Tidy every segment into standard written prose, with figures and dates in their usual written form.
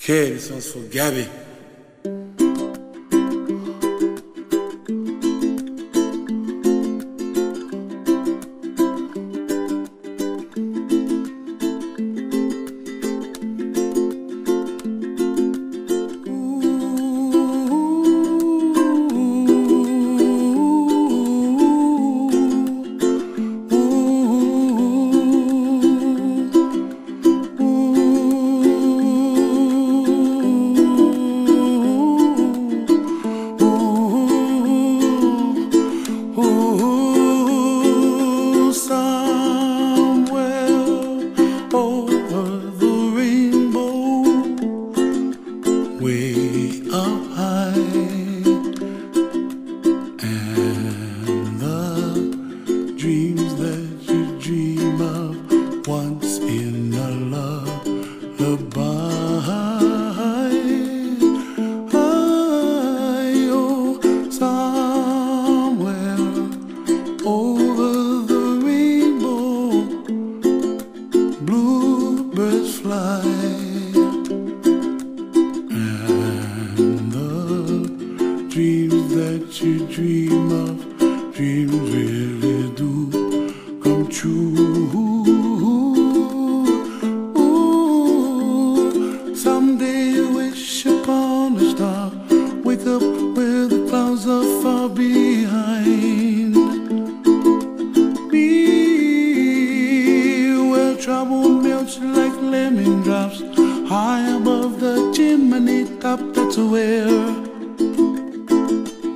Okay, this one's for Gabby. Way up high, and the dreams that you dream of once in a lullaby. Oh, somewhere over the rainbow, bluebirds fly. Dreams that you dream of, dreams really do come true. Ooh, someday you wish upon a star, wake up where the clouds are far behind me, where trouble melts like lemon drops, high above the chimney top. That's where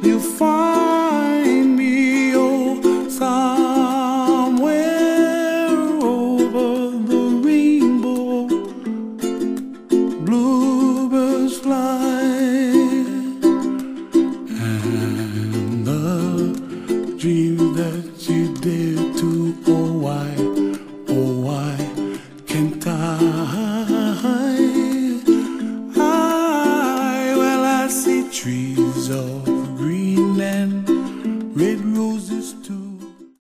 you find me, oh, somewhere over the rainbow, bluebirds fly, and the dreams that you dare to, oh why can't I? Well, I see trees of